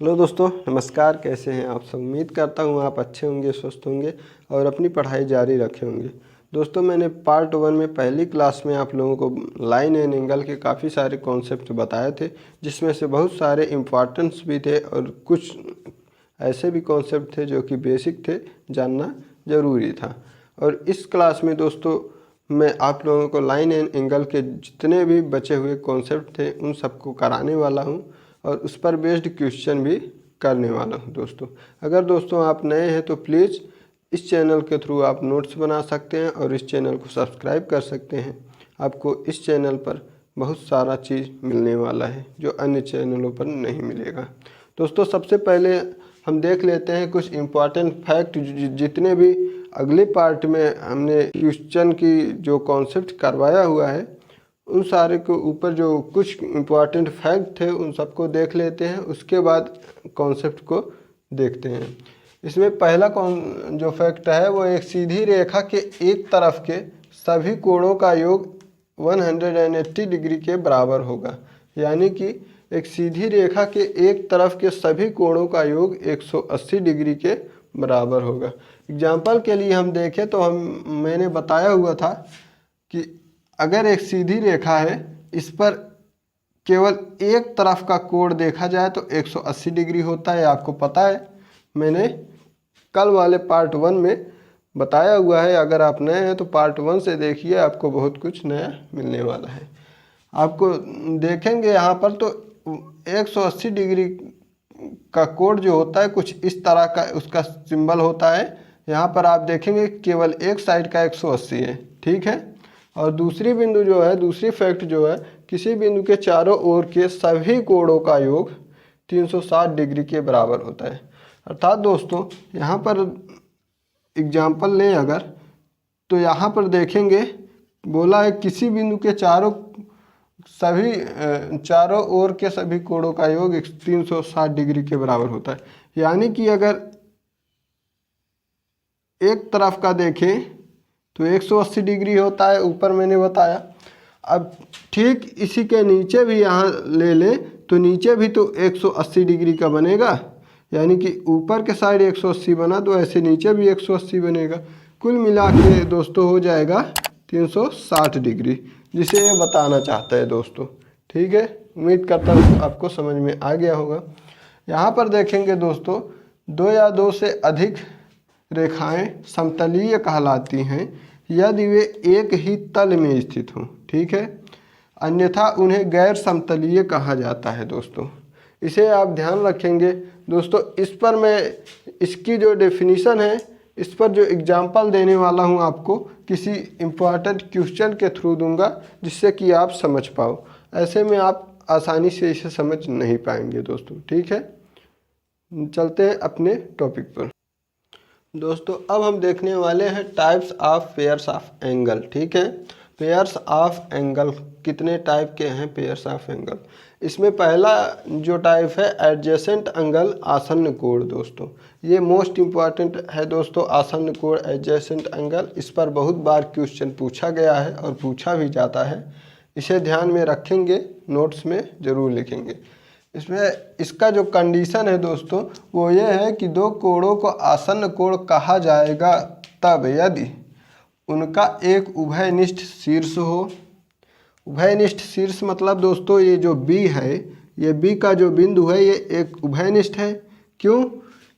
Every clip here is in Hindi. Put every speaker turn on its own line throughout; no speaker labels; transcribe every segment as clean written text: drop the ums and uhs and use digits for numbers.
हेलो दोस्तों, नमस्कार। कैसे हैं आप सब? उम्मीद करता हूँ आप अच्छे होंगे, स्वस्थ होंगे और अपनी पढ़ाई जारी रखे होंगे। दोस्तों, मैंने पार्ट 1 में पहली क्लास में आप लोगों को लाइन एंड एंगल के काफ़ी सारे कॉन्सेप्ट बताए थे, जिसमें से बहुत सारे इम्पॉर्टेंट्स भी थे और कुछ ऐसे भी कॉन्सेप्ट थे जो कि बेसिक थे, जानना ज़रूरी था। और इस क्लास में दोस्तों मैं आप लोगों को लाइन एंड एंगल के जितने भी बचे हुए कॉन्सेप्ट थे उन सबको कराने वाला हूं और उस पर बेस्ड क्वेश्चन भी करने वाला हूं। दोस्तों, अगर दोस्तों आप नए हैं तो प्लीज़ इस चैनल के थ्रू आप नोट्स बना सकते हैं और इस चैनल को सब्सक्राइब कर सकते हैं। आपको इस चैनल पर बहुत सारा चीज़ मिलने वाला है जो अन्य चैनलों पर नहीं मिलेगा। दोस्तों, सबसे पहले हम देख लेते हैं कुछ इम्पॉर्टेंट फैक्ट जितने भी अगले पार्ट में हमने क्वेश्चन की जो कॉन्सेप्ट करवाया हुआ है उन सारे के ऊपर जो कुछ इम्पॉर्टेंट फैक्ट थे उन सबको देख लेते हैं। उसके बाद कॉन्सेप्ट को देखते हैं। इसमें पहला जो फैक्ट है वो एक सीधी रेखा के एक तरफ के सभी कोणों का योग 180 डिग्री के बराबर होगा। यानी कि एक सीधी रेखा के एक तरफ के सभी कोणों का योग 180 डिग्री के बराबर होगा। एग्जाम्पल के लिए हम देखें तो मैंने बताया हुआ था कि अगर एक सीधी रेखा है, इस पर केवल एक तरफ का कोण देखा जाए तो 180 डिग्री होता है। आपको पता है, मैंने कल वाले पार्ट 1 में बताया हुआ है। अगर आप नए हैं तो पार्ट 1 से देखिए, आपको बहुत कुछ नया मिलने वाला है। आपको देखेंगे यहाँ पर तो 180 डिग्री का कोण जो होता है कुछ इस तरह का उसका सिंबल होता है। यहाँ पर आप देखेंगे केवल एक साइड का 180 है, ठीक है। और दूसरी बिंदु जो है, दूसरी फैक्ट जो है, किसी बिंदु के चारों ओर के सभी कोणों का योग 360 डिग्री के बराबर होता है। अर्थात दोस्तों, यहाँ पर एग्जाम्पल लें अगर, तो यहाँ पर देखेंगे बोला है किसी बिंदु के चारों ओर के सभी कोणों का योग 360 डिग्री के बराबर होता है। यानी कि अगर एक तरफ का देखें तो 180 डिग्री होता है, ऊपर मैंने बताया। अब ठीक इसी के नीचे भी यहाँ ले लें तो नीचे भी तो 180 डिग्री का बनेगा। यानी कि ऊपर के साइड 180 बना तो ऐसे नीचे भी 180 बनेगा। कुल मिला के दोस्तों हो जाएगा 360 डिग्री, जिसे ये बताना चाहता है दोस्तों। ठीक है, उम्मीद करता हूँ आपको समझ में आ गया होगा। यहाँ पर देखेंगे दोस्तों, दो या दो से अधिक रेखाएं समतलीय कहलाती हैं यदि वे एक ही तल में स्थित हों, ठीक है। अन्यथा उन्हें गैर समतलीय कहा जाता है दोस्तों। इसे आप ध्यान रखेंगे दोस्तों। इस पर मैं इसकी जो डेफिनीशन है, इस पर जो एग्जाम्पल देने वाला हूं आपको, किसी इम्पोर्टेंट क्वेश्चन के थ्रू दूंगा जिससे कि आप समझ पाओ। ऐसे में आप आसानी से इसे समझ नहीं पाएंगे दोस्तों, ठीक है। चलते हैं अपने टॉपिक पर। दोस्तों, अब हम देखने वाले हैं types of pairs of angle, ठीक है। पेयर्स ऑफ एंगल कितने टाइप के हैं? पेयर्स ऑफ एंगल, इसमें पहला जो टाइप है एडजेसेंट एंगल, आसन्न कोण। दोस्तों, ये मोस्ट इम्पॉर्टेंट है दोस्तों, आसन्न कोण, एडजेसेंट एंगल। इस पर बहुत बार क्वेश्चन पूछा गया है और पूछा भी जाता है। इसे ध्यान में रखेंगे, नोट्स में ज़रूर लिखेंगे। इसमें इसका जो कंडीशन है दोस्तों वो ये है कि दो कोणों को आसन्न कोण कहा जाएगा तब यदि उनका एक उभयनिष्ठ शीर्ष हो। उभयनिष्ठ शीर्ष मतलब दोस्तों ये जो बी है, ये बी का जो बिंदु है ये एक उभयनिष्ठ है। क्यों?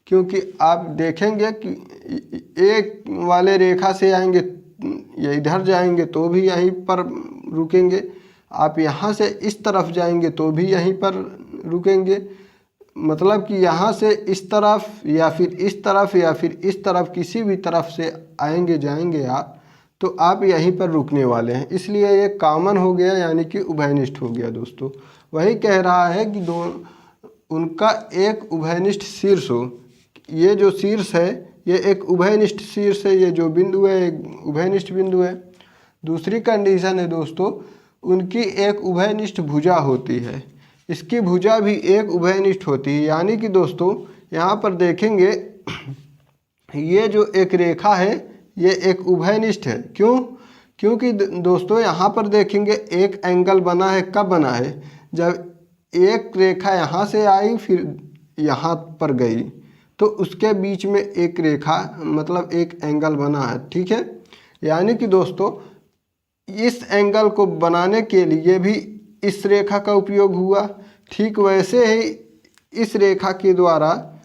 क्योंकि आप देखेंगे कि एक वाले रेखा से आएंगे, ये इधर जाएंगे तो भी यहीं पर रुकेंगे। आप यहाँ से इस तरफ जाएंगे तो भी यहीं पर रुकेंगे। मतलब कि यहाँ से इस तरफ या फिर इस तरफ या फिर इस तरफ किसी भी तरफ से आएंगे जाएंगे आप, तो आप यहीं पर रुकने वाले हैं। इसलिए ये कॉमन हो गया, यानी कि उभयनिष्ठ हो गया दोस्तों। वही कह रहा है कि उनका एक उभयनिष्ठ शीर्ष हो। ये जो शीर्ष है ये एक उभयनिष्ठ शीर्ष है, ये जो बिंदु है एक उभयनिष्ठ बिंदु है। दूसरी कंडीशन है दोस्तों, उनकी एक उभयनिष्ठ भुजा होती है। इसकी भुजा भी एक उभयनिष्ठ होती है। यानी कि दोस्तों यहाँ पर देखेंगे ये जो एक रेखा है ये एक उभयनिष्ठ है। क्यों? क्योंकि दोस्तों यहाँ पर देखेंगे एक एंगल बना है। कब बना है? जब एक रेखा यहाँ से आई, फिर यहाँ पर गई तो उसके बीच में एक रेखा मतलब एक एंगल बना है, ठीक है। यानी कि दोस्तों इस एंगल को बनाने के लिए भी इस रेखा का उपयोग हुआ, ठीक वैसे ही इस रेखा के द्वारा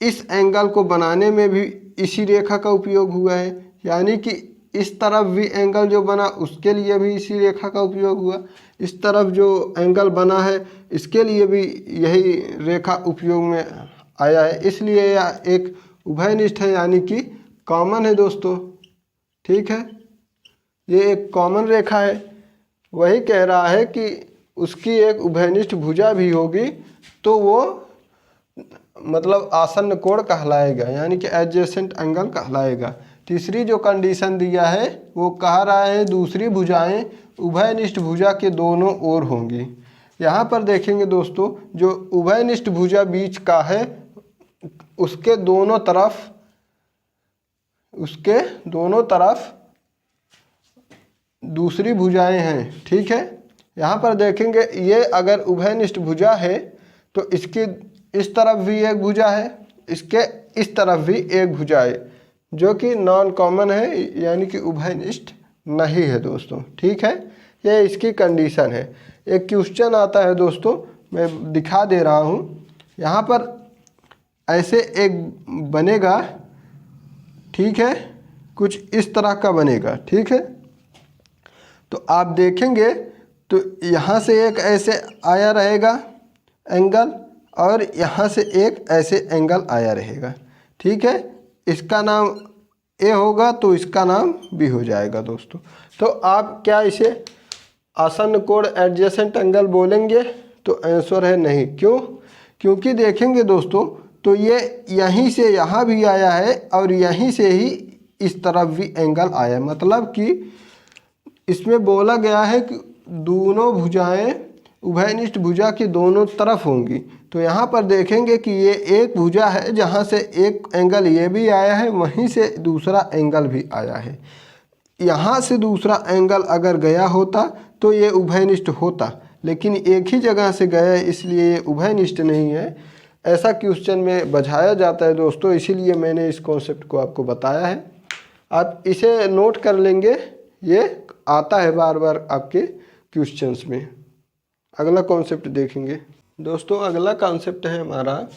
इस एंगल को बनाने में भी इसी रेखा का उपयोग हुआ है। यानी कि इस तरफ भी एंगल जो बना उसके लिए भी इसी रेखा का उपयोग हुआ, इस तरफ जो एंगल बना है इसके लिए भी यही रेखा उपयोग में आया है, इसलिए यह एक उभयनिष्ठ है, यानी कि कॉमन है दोस्तों, ठीक है। ये एक कॉमन रेखा है। वही कह रहा है कि उसकी एक उभयनिष्ठ भुजा भी होगी तो वो मतलब आसन्न कोण कहलाएगा, यानी कि एडजेसेंट एंगल कहलाएगा। तीसरी जो कंडीशन दिया है वो कह रहा है दूसरी भुजाएं उभयनिष्ठ भुजा के दोनों ओर होंगी। यहाँ पर देखेंगे दोस्तों जो उभयनिष्ठ भुजा बीच का है उसके दोनों तरफ दूसरी भुजाएं हैं, ठीक है। यहाँ पर देखेंगे ये अगर उभयनिष्ठ भुजा है तो इसकी इस तरफ भी एक भुजा है, इसके इस तरफ भी एक भुजा है, जो कि नॉन कॉमन है, यानी कि उभयनिष्ठ नहीं है दोस्तों, ठीक है। ये इसकी कंडीशन है। एक क्वेश्चन आता है दोस्तों, मैं दिखा दे रहा हूँ। यहाँ पर ऐसे एक बनेगा, ठीक है, कुछ इस तरह का बनेगा, ठीक है। तो आप देखेंगे तो यहाँ से एक ऐसे आया रहेगा एंगल और यहाँ से एक ऐसे एंगल आया रहेगा, ठीक है। इसका नाम ए होगा तो इसका नाम बी हो जाएगा दोस्तों। तो आप क्या इसे आसन्न कोण एडजेसेंट एंगल बोलेंगे? तो आंसर है नहीं। क्यों? क्योंकि देखेंगे दोस्तों तो ये यहीं से यहाँ भी आया है और यहीं से ही इस तरफ भी एंगल आया, मतलब कि इसमें बोला गया है कि दोनों भुजाएं उभयनिष्ठ भुजा की दोनों तरफ होंगी। तो यहाँ पर देखेंगे कि ये एक भुजा है जहाँ से एक एंगल ये भी आया है, वहीं से दूसरा एंगल भी आया है। यहाँ से दूसरा एंगल अगर गया होता तो ये उभयनिष्ठ होता, लेकिन एक ही जगह से गया है इसलिए ये उभयनिष्ठ नहीं है। ऐसा क्वेश्चन में बझाया जाता है दोस्तों, इसीलिए मैंने इस कॉन्सेप्ट को आपको बताया है। आप इसे नोट कर लेंगे, ये आता है बार बार आपके क्वेश्चंस में। अगला कॉन्सेप्ट देखेंगे दोस्तों। अगला कॉन्सेप्ट है हमारा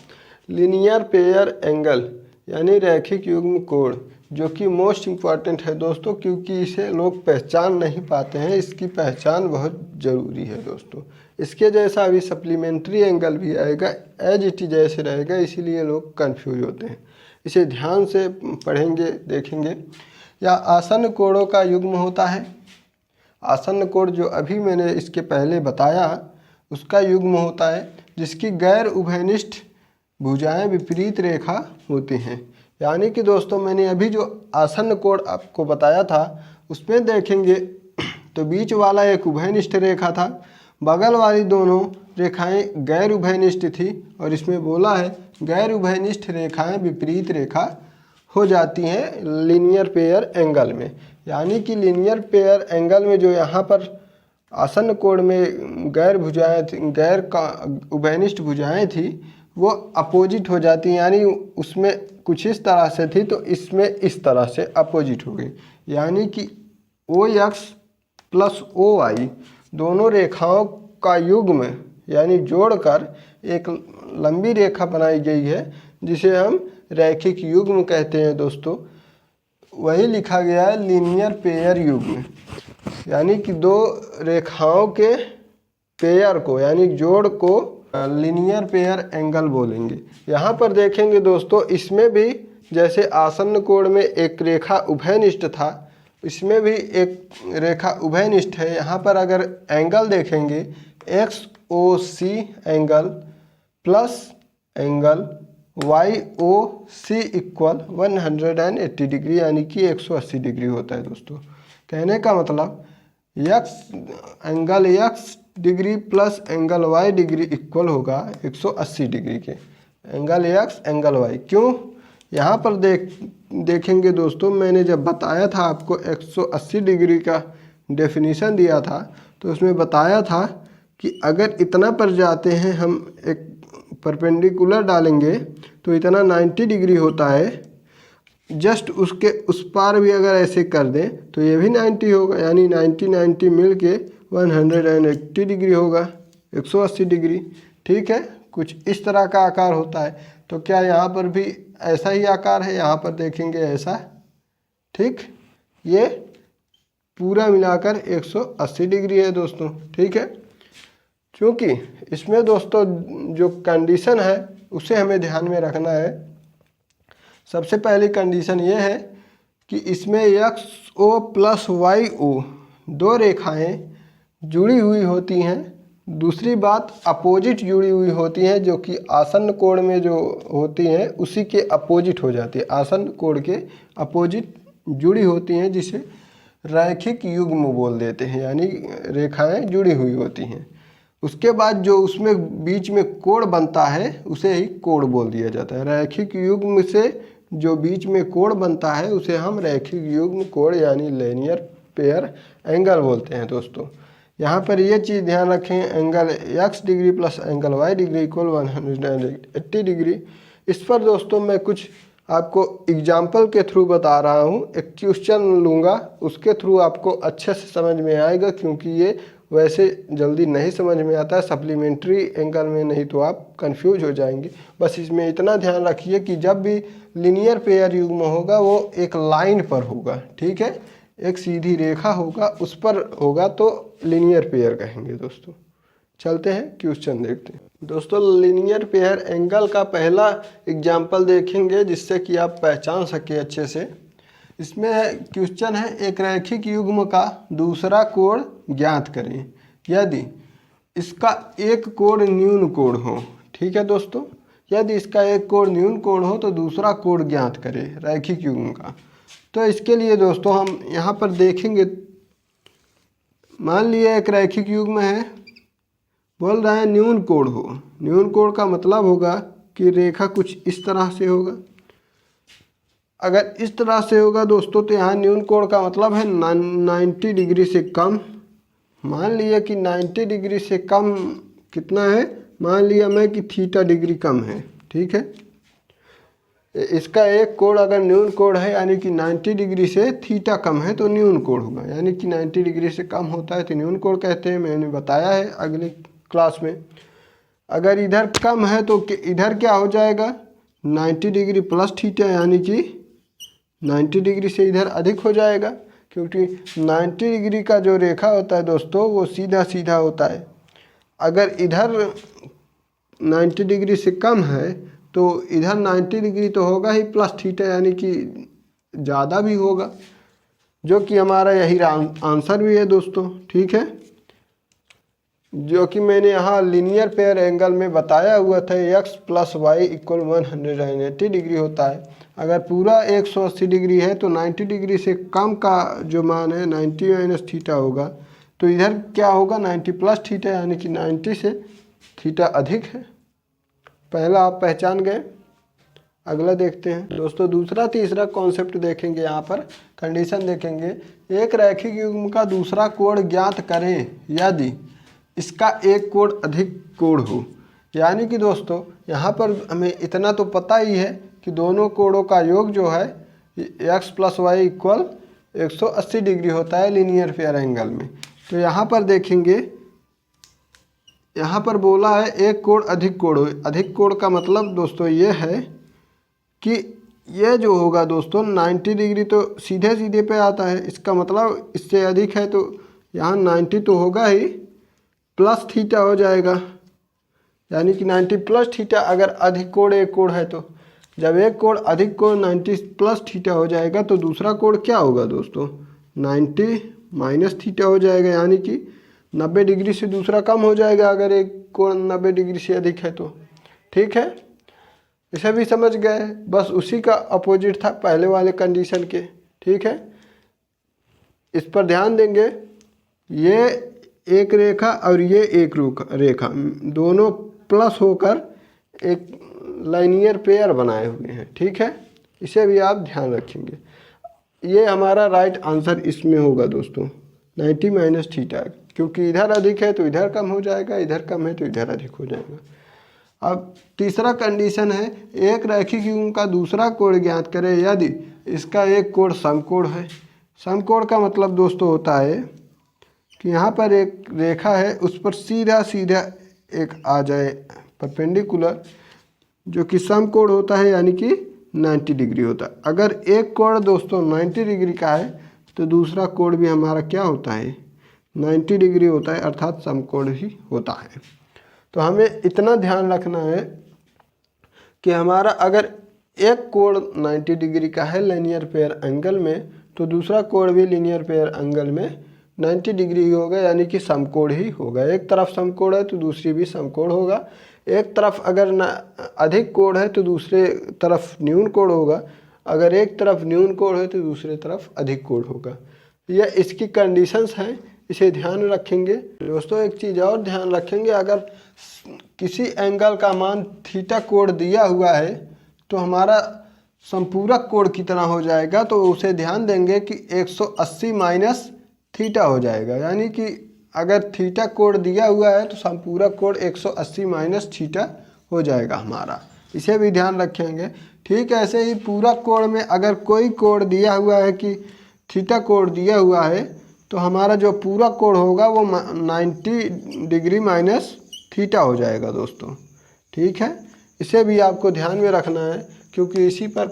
लीनियर पेयर एंगल, यानी रैखिक युग्म कोण, जो कि मोस्ट इम्पॉर्टेंट है दोस्तों, क्योंकि इसे लोग पहचान नहीं पाते हैं। इसकी पहचान बहुत ज़रूरी है दोस्तों। इसके जैसा अभी सप्लीमेंट्री एंगल भी आएगा, एज इट इज जैसे रहेगा, इसीलिए लोग कंफ्यूज होते हैं। इसे ध्यान से पढ़ेंगे, देखेंगे। या आसन्न कोणों का युग्म होता है। आसन्न कोण जो अभी मैंने इसके पहले बताया उसका युग्म होता है, जिसकी गैर उभयनिष्ठ भुजाएं विपरीत रेखा होती हैं। यानी कि दोस्तों मैंने अभी जो आसन्न कोण आपको बताया था उसमें देखेंगे तो बीच वाला एक उभयनिष्ठ रेखा था, बगल वाली दोनों रेखाएं गैर उभयनिष्ठ थी, और इसमें बोला है गैर उभयनिष्ठ रेखाएं विपरीत रेखा हो जाती हैं लीनियर पेयर एंगल में। यानी कि लीनियर पेयर एंगल में जो यहाँ पर आसन्न कोण में गैर उभयनिष्ठ भुजाएं थी वो अपोजिट हो जाती हैं, यानी उसमें कुछ इस तरह से थी तो इसमें इस तरह से अपोजिट हो गई। यानी कि OX प्लस OY दोनों रेखाओं का युग्म यानी जोड़कर एक लंबी रेखा बनाई गई है, जिसे हम रैखिक युग्म कहते हैं दोस्तों। वही लिखा गया है लीनियर पेयर युग्म, यानी कि दो रेखाओं के पेयर को यानी जोड़ को लीनियर पेयर एंगल बोलेंगे। यहाँ पर देखेंगे दोस्तों, इसमें भी जैसे आसन्न कोण में एक रेखा उभयनिष्ठ था, इसमें भी एक रेखा उभयनिष्ठ है। यहाँ पर अगर एंगल देखेंगे XOC angle plus angle YOC equal 180 degree, यानी कि 180 डिग्री होता है दोस्तों। कहने का मतलब angle X degree plus angle Y degree equal होगा 180 डिग्री के। एंगल X एंगल Y क्यों? यहाँ पर देखेंगे दोस्तों, मैंने जब बताया था आपको 180 डिग्री का डेफिनेशन दिया था तो उसमें बताया था कि अगर इतना पर जाते हैं हम एक परपेंडिकुलर डालेंगे तो इतना 90 डिग्री होता है। जस्ट उसके उस पार भी अगर ऐसे कर दें तो ये भी 90 होगा, यानी 90 90 मिल के 180 डिग्री होगा, 180 डिग्री। ठीक है, कुछ इस तरह का आकार होता है। तो क्या यहाँ पर भी ऐसा ही आकार है? यहाँ पर देखेंगे ऐसा। ठीक, ये पूरा मिलाकर 180 डिग्री है दोस्तों। ठीक है, क्योंकि इसमें दोस्तों जो कंडीशन है उसे हमें ध्यान में रखना है। सबसे पहली कंडीशन ये है कि इसमें XO प्लस YO दो रेखाएं जुड़ी हुई होती हैं। दूसरी बात, अपोजिट जुड़ी हुई होती हैं, जो कि आसन्न कोण में जो होती हैं उसी के अपोजिट हो जाती है। आसन्न कोण के अपोजिट जुड़ी होती हैं, जिसे रैखिक युग्म बोल देते हैं, यानी रेखाएं जुड़ी हुई होती हैं। उसके बाद जो उसमें बीच में कोण बनता है उसे ही कोण बोल दिया जाता है। रैखिक युग्म से जो बीच में कोण बनता है उसे हम रैखिक युग्म कोण यानी लीनियर पेयर एंगल बोलते हैं दोस्तों। यहाँ पर ये चीज़ ध्यान रखें, angle x degree plus angle y degree equal 180 degree. इस पर दोस्तों मैं कुछ आपको एग्जाम्पल के थ्रू बता रहा हूँ। एक क्वेश्चन लूँगा, उसके थ्रू आपको अच्छे से समझ में आएगा, क्योंकि ये वैसे जल्दी नहीं समझ में आता है सप्लीमेंट्री एंगल में, नहीं तो आप कंफ्यूज हो जाएंगे। बस इसमें इतना ध्यान रखिए कि जब भी लीनियर पेयर युग्म होगा वो एक लाइन पर होगा। ठीक है, एक सीधी रेखा होगा, उस पर होगा तो लीनियर पेयर कहेंगे दोस्तों। चलते हैं क्वेश्चन देखते हैं दोस्तों। लीनियर पेयर एंगल का पहला एग्जाम्पल देखेंगे जिससे कि आप पहचान सके अच्छे से। इसमें क्वेश्चन है, एक रैखिक युग्म का दूसरा कोण ज्ञात करें यदि इसका एक कोण न्यून कोण हो। ठीक है दोस्तों, यदि इसका एक कोण न्यून कोण हो तो दूसरा कोण ज्ञात करें रैखिक युग्म का। तो इसके लिए दोस्तों हम यहाँ पर देखेंगे, मान लिया एक रैखिक युग्म है, बोल रहा है न्यून कोण हो। न्यून कोण का मतलब होगा कि रेखा कुछ इस तरह से होगा। अगर इस तरह से होगा दोस्तों तो यहाँ न्यून कोण का मतलब है 90 डिग्री से कम। मान लिया कि 90 डिग्री से कम कितना है, मान लिया मैं कि थीटा डिग्री कम है। ठीक है, इसका एक कोण अगर न्यून कोण है यानी कि 90 डिग्री से थीटा कम है तो न्यून कोण होगा, यानी कि 90 डिग्री से कम होता है तो न्यून कोण कहते हैं। मैंने बताया है अगली क्लास में। अगर इधर कम है तो इधर क्या हो जाएगा, 90 डिग्री प्लस थीटा, यानी कि 90 डिग्री से इधर अधिक हो जाएगा, क्योंकि 90 डिग्री का जो रेखा होता है दोस्तों वो सीधा सीधा होता है। अगर इधर 90 डिग्री से कम है तो इधर 90 डिग्री तो होगा ही प्लस थीटा, यानी कि ज़्यादा भी होगा, जो कि हमारा यही आंसर भी है दोस्तों। ठीक है, जो कि मैंने यहाँ लीनियर पेयर एंगल में बताया हुआ था, x plus y equal 180 degree होता है। अगर पूरा 180 डिग्री है तो 90 डिग्री से कम का जो मान है 90 माइनस थीटा होगा, तो इधर क्या होगा 90 प्लस थीटा, यानी कि 90 से थीटा अधिक है। पहला आप पहचान गए। अगला देखते हैं दोस्तों, दूसरा तीसरा कॉन्सेप्ट देखेंगे। यहाँ पर कंडीशन देखेंगे, एक रैखिक युग्म का दूसरा कोण ज्ञात करें यदि इसका एक कोण अधिक कोण हो। यानी कि दोस्तों यहाँ पर हमें इतना तो पता ही है कि दोनों कोणों का योग जो है x plus y equal 180 degree होता है लीनियर पेयर एंगल में। तो यहाँ पर देखेंगे, यहाँ पर बोला है एक कोण अधिक कोण हो। अधिक कोण का मतलब दोस्तों ये है कि ये जो होगा दोस्तों 90 डिग्री तो सीधे सीधे पे आता है, इसका मतलब इससे अधिक है तो यहाँ 90 तो होगा ही, प्लस थीटा हो जाएगा, यानी कि 90 प्लस थीटा। अगर अधिक कोण एक कोण है तो जब एक कोण अधिक कोण 90 प्लस थीटा हो जाएगा तो दूसरा कोण क्या होगा दोस्तों, 90 माइनस थीटा हो जाएगा, यानी कि 90 डिग्री से दूसरा कम हो जाएगा अगर एक कोण 90 डिग्री से अधिक है तो। ठीक है, इसे भी समझ गए, बस उसी का अपोजिट था पहले वाले कंडीशन के। ठीक है, इस पर ध्यान देंगे, ये एक रेखा और ये एक रेखा दोनों प्लस होकर एक लाइनियर पेयर बनाए हुए हैं। ठीक है, इसे भी आप ध्यान रखेंगे। ये हमारा राइट आंसर इसमें होगा दोस्तों, 90 माइनस थीटा, क्योंकि इधर अधिक है तो इधर कम हो जाएगा, इधर कम है तो इधर अधिक हो जाएगा। अब तीसरा कंडीशन है, एक रैखिक युग्म का दूसरा कोण ज्ञात करें यदि इसका एक कोण समकोण है। समकोण का मतलब दोस्तों होता है कि यहाँ पर एक रेखा है, उस पर सीधा सीधा एक आ जाए परपेंडिकुलर, जो कि समकोण होता है, यानी कि 90 डिग्री होता है। अगर एक कोण दोस्तों 90 डिग्री का है तो दूसरा कोण भी हमारा क्या होता है, 90 डिग्री होता है, अर्थात समकोण ही होता है। तो हमें इतना ध्यान रखना है कि हमारा अगर एक कोण 90 डिग्री का है लीनियर पेयर एंगल में, तो दूसरा कोण भी लीनियर पेयर एंगल में 90 डिग्री ही होगा, यानी कि समकोण ही होगा। एक तरफ समकोण है तो दूसरी भी समकोण होगा। एक तरफ अगर अधिक कोण है तो दूसरे तरफ न्यून कोण होगा। अगर एक तरफ न्यून कोण है तो दूसरे तरफ अधिक कोण होगा। यह इसकी कंडीशंस हैं, इसे ध्यान रखेंगे। दोस्तों एक चीज़ और ध्यान रखेंगे, अगर किसी एंगल का मान थीटा कोण दिया हुआ है तो हमारा संपूरक कोण कितना हो जाएगा, तो उसे ध्यान देंगे कि 180 माइनस थीटा हो जाएगा। यानी कि अगर थीटा कोण दिया हुआ है तो संपूरक कोण 180 माइनस थीटा हो जाएगा हमारा, इसे भी ध्यान रखेंगे। ठीक ऐसे ही पूरक कोण में अगर कोई कोण दिया हुआ है कि थीटा कोण दिया हुआ है, तो हमारा जो पूरक कोण होगा वो 90 डिग्री माइनस थीटा हो जाएगा दोस्तों। ठीक है, इसे भी आपको ध्यान में रखना है, क्योंकि इसी पर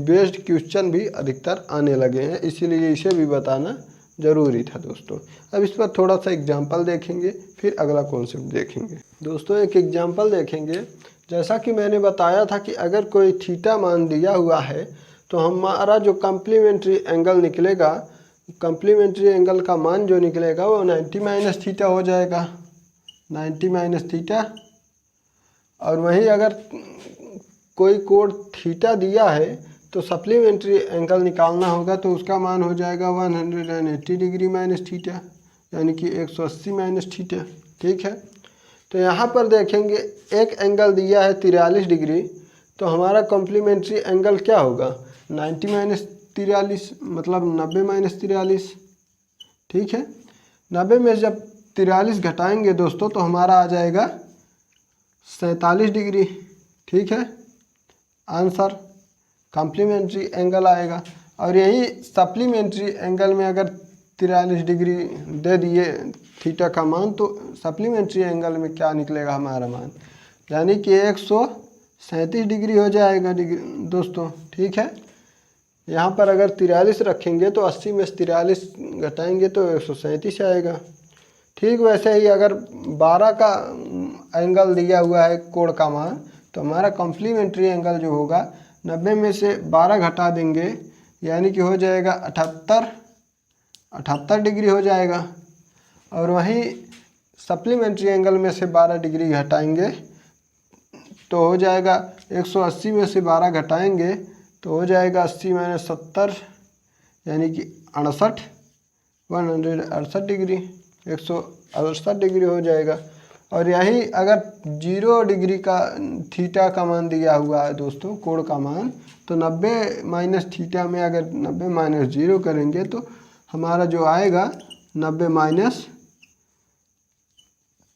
बेस्ड क्वेश्चन भी अधिकतर आने लगे हैं, इसीलिए इसे भी बताना ज़रूरी था दोस्तों। अब इस पर थोड़ा सा एग्जाम्पल देखेंगे, फिर अगला कॉन्सेप्ट देखेंगे। दोस्तों एक एग्जाम्पल देखेंगे। जैसा कि मैंने बताया था कि अगर कोई थीटा मान दिया हुआ है तो हमारा जो कम्प्लीमेंट्री एंगल निकलेगा, कम्प्लीमेंट्री एंगल का मान जो निकलेगा वो 90 माइनस थीटा हो जाएगा, 90 माइनस थीटा। और वहीं अगर कोई कोण थीटा दिया है तो सप्लीमेंट्री एंगल निकालना होगा, तो उसका मान हो जाएगा 180 डिग्री माइनस थीटा, यानी कि 180 माइनस थीटा। ठीक है, तो यहाँ पर देखेंगे एक एंगल दिया है 43 डिग्री, तो हमारा कॉम्प्लीमेंट्री एंगल क्या होगा, 90 माइनस 43, मतलब 90 माइनस 43। ठीक है, 90 में जब 43 घटाएंगे दोस्तों तो हमारा आ जाएगा 47 डिग्री। ठीक है, आंसर कॉम्प्लीमेंट्री एंगल आएगा। और यही सप्लीमेंट्री एंगल में अगर 43 डिग्री दे दिए थीटा का मान, तो सप्लीमेंट्री एंगल में क्या निकलेगा हमारा मान, यानी कि 137 डिग्री हो जाएगा दोस्तों। ठीक है, यहाँ पर अगर 43 रखेंगे तो 80 में 43 घटाएंगे तो 137 आएगा। ठीक वैसे ही अगर 12 का एंगल दिया हुआ है कोण का मान, तो हमारा कॉम्प्लीमेंट्री एंगल जो होगा 90 में से 12 घटा देंगे, यानी कि हो जाएगा 78 डिग्री हो जाएगा। और वहीं सप्लीमेंट्री एंगल में से 12 डिग्री घटाएंगे तो हो जाएगा 180 में से 12 घटाएंगे तो हो जाएगा 80 माइनस 70, यानी कि 168 डिग्री, 168 डिग्री हो जाएगा। और यही अगर 0 डिग्री का थीटा का मान दिया हुआ है दोस्तों, कोण का मान, तो 90 माइनस थीटा में अगर 90 माइनस 0 करेंगे तो हमारा जो आएगा 90 माइनस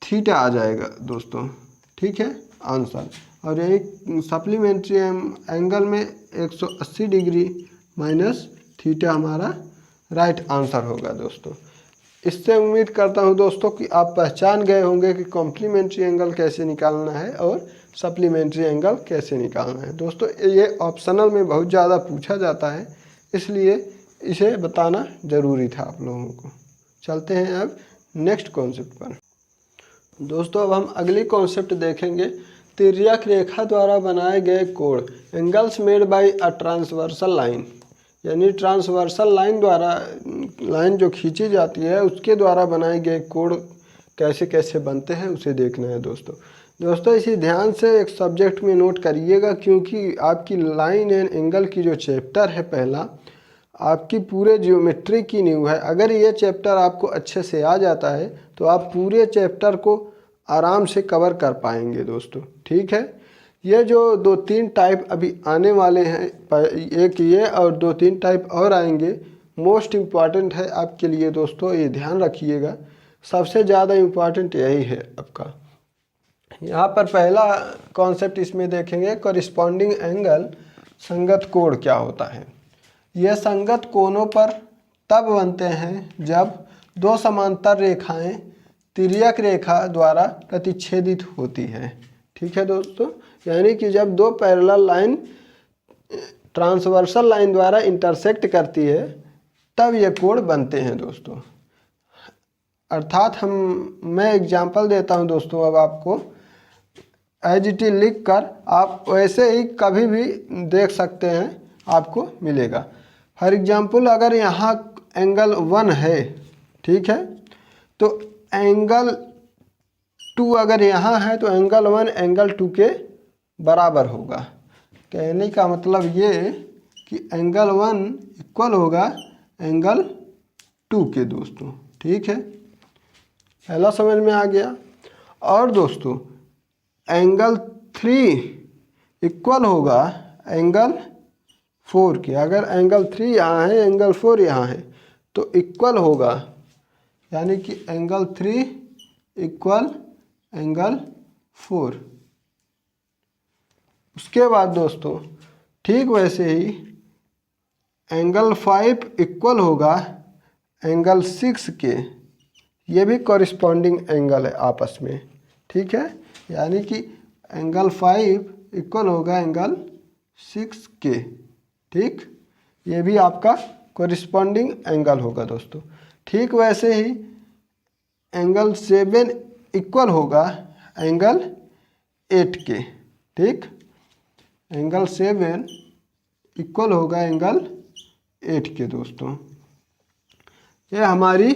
थीटा आ जाएगा दोस्तों। ठीक है, आंसर। और यही सप्लीमेंट्री एंगल में 180 डिग्री माइनस थीटा हमारा राइट आंसर होगा दोस्तों। इससे उम्मीद करता हूं दोस्तों कि आप पहचान गए होंगे कि कॉम्प्लीमेंट्री एंगल कैसे निकालना है और सप्लीमेंट्री एंगल कैसे निकालना है। दोस्तों ये ऑप्शनल में बहुत ज़्यादा पूछा जाता है, इसलिए इसे बताना ज़रूरी था आप लोगों को। चलते हैं अब नेक्स्ट कॉन्सेप्ट पर। दोस्तों अब हम अगली कॉन्सेप्ट देखेंगे, तिर्यक रेखा द्वारा बनाए गए कोण, angles made by a transversal line. यानी ट्रांसवर्सल लाइन द्वारा, लाइन जो खींची जाती है उसके द्वारा बनाए गए कोण कैसे कैसे बनते हैं उसे देखना है दोस्तों इसे ध्यान से एक सब्जेक्ट में नोट करिएगा, क्योंकि आपकी लाइन एंड एंगल की जो चैप्टर है पहला, आपकी पूरे ज्योमेट्री की नींव है। अगर ये चैप्टर आपको अच्छे से आ जाता है तो आप पूरे चैप्टर को आराम से कवर कर पाएंगे दोस्तों। ठीक है, ये जो 2-3 टाइप अभी आने वाले हैं, एक ये और 2-3 टाइप और आएंगे, मोस्ट इम्पॉर्टेंट है आपके लिए दोस्तों, ये ध्यान रखिएगा। सबसे ज़्यादा इम्पॉर्टेंट यही है आपका। यहाँ पर पहला कॉन्सेप्ट इसमें देखेंगे, कॉरिस्पॉन्डिंग एंगल, संगत कोण क्या होता है। यह संगत कोणों पर तब बनते हैं जब दो समांतर रेखाएं तिर्यक रेखा द्वारा प्रतिच्छेदित होती है। ठीक है दोस्तों, यानी कि जब दो पैरेलल लाइन ट्रांसवर्सल लाइन द्वारा इंटरसेक्ट करती है तब ये कोण बनते हैं दोस्तों। अर्थात मैं एग्जांपल देता हूं दोस्तों, अब आपको एज इट इज लिख कर आप वैसे ही कभी भी देख सकते हैं, आपको मिलेगा। फॉर एग्जांपल अगर यहाँ एंगल 1 है, ठीक है, तो एंगल 2 अगर यहाँ है तो एंगल 1 एंगल 2 के बराबर होगा। कहने का मतलब ये कि एंगल 1 इक्वल होगा एंगल 2 के दोस्तों। ठीक है, पहला समझ में आ गया। और दोस्तों एंगल 3 इक्वल होगा एंगल 4 के। अगर एंगल 3 यहाँ है, एंगल 4 यहाँ है, तो इक्वल होगा, यानी कि एंगल 3 इक्वल एंगल 4। उसके बाद दोस्तों ठीक वैसे ही एंगल 5 इक्वल होगा एंगल 6 के। ये भी कॉरिस्पॉन्डिंग एंगल है आपस में। ठीक है, यानी कि एंगल 5 इक्वल होगा एंगल 6 के। ठीक, ये भी आपका कॉरिस्पॉन्डिंग एंगल होगा दोस्तों। ठीक वैसे ही एंगल 7 इक्वल होगा एंगल 8 के। ठीक, एंगल 7 इक्वल होगा एंगल 8 के दोस्तों। ये हमारी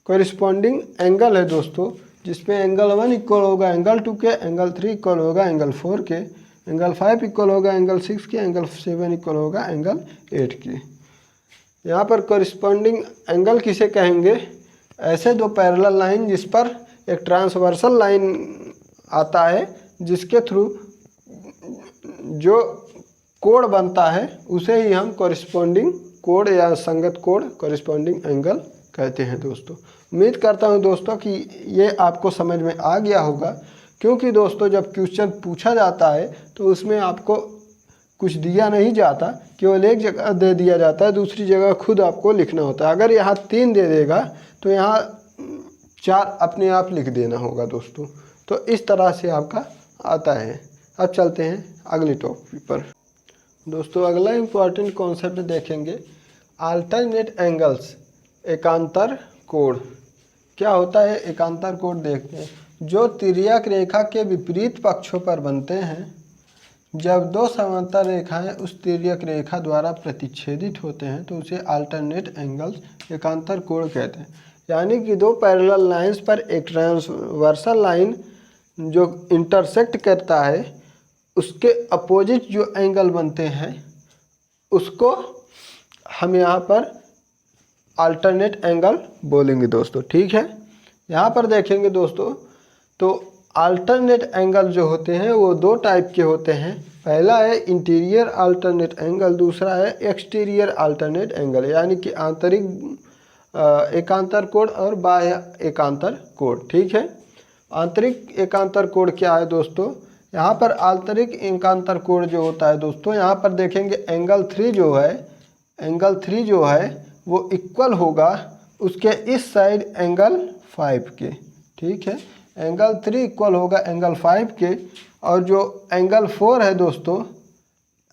कॉरिस्पॉन्डिंग एंगल है दोस्तों, जिसमें एंगल 1 इक्वल होगा एंगल 2 के, एंगल 3 इक्वल होगा एंगल 4 के, एंगल 5 इक्वल होगा एंगल 6 के, एंगल 7 इक्वल होगा एंगल 8 के। यहाँ पर कॉरिस्पॉन्डिंग एंगल किसे कहेंगे? ऐसे दो पैरेलल लाइन जिस पर एक ट्रांसवर्सल लाइन आता है, जिसके थ्रू जो कोण बनता है उसे ही हम कॉरिस्पॉन्डिंग कोण या संगत कोण, कॉरिस्पॉन्डिंग एंगल कहते हैं दोस्तों। उम्मीद करता हूं दोस्तों कि ये आपको समझ में आ गया होगा, क्योंकि दोस्तों जब क्वेश्चन पूछा जाता है तो उसमें आपको कुछ दिया नहीं जाता, केवल एक जगह दे दिया जाता है, दूसरी जगह खुद आपको लिखना होता है। अगर यहाँ 3 दे देगा तो यहाँ 4 अपने आप लिख देना होगा दोस्तों। तो इस तरह से आपका आता है। अब चलते हैं अगले टॉपिक पर दोस्तों। अगला इम्पॉर्टेंट कॉन्सेप्ट देखेंगे, अल्टरनेट एंगल्स, एकांतर कोण। क्या होता है एकांतर कोण? देखते हैं, जो तिर्यक रेखा के विपरीत पक्षों पर बनते हैं जब दो समांतर रेखाएं उस तिर्यक रेखा द्वारा प्रतिच्छेदित होते हैं तो उसे अल्टरनेट एंगल्स, एकांतर कोण कहते हैं। यानी कि दो पैरेलल लाइंस पर एक ट्रांसवर्सल लाइन जो इंटरसेक्ट करता है, उसके अपोजिट जो एंगल बनते हैं उसको हम यहाँ पर अल्टरनेट एंगल बोलेंगे दोस्तों। ठीक है, यहाँ पर देखेंगे दोस्तों, तो अल्टरनेट एंगल जो होते हैं वो 2 टाइप के होते हैं। पहला है इंटीरियर अल्टरनेट एंगल, दूसरा है एक्सटीरियर अल्टरनेट एंगल, यानी कि आंतरिक एकांतर कोण और बाह्य एकांतर कोण। ठीक है, आंतरिक एकांतर कोण क्या है दोस्तों? यहाँ पर आंतरिक एकांतर कोण जो होता है दोस्तों, यहाँ पर देखेंगे एंगल 3 जो है, एंगल 3 जो है वो इक्वल होगा उसके इस साइड एंगल 5 के। ठीक है, एंगल 3 इक्वल होगा एंगल 5 के। और जो एंगल 4 है दोस्तों,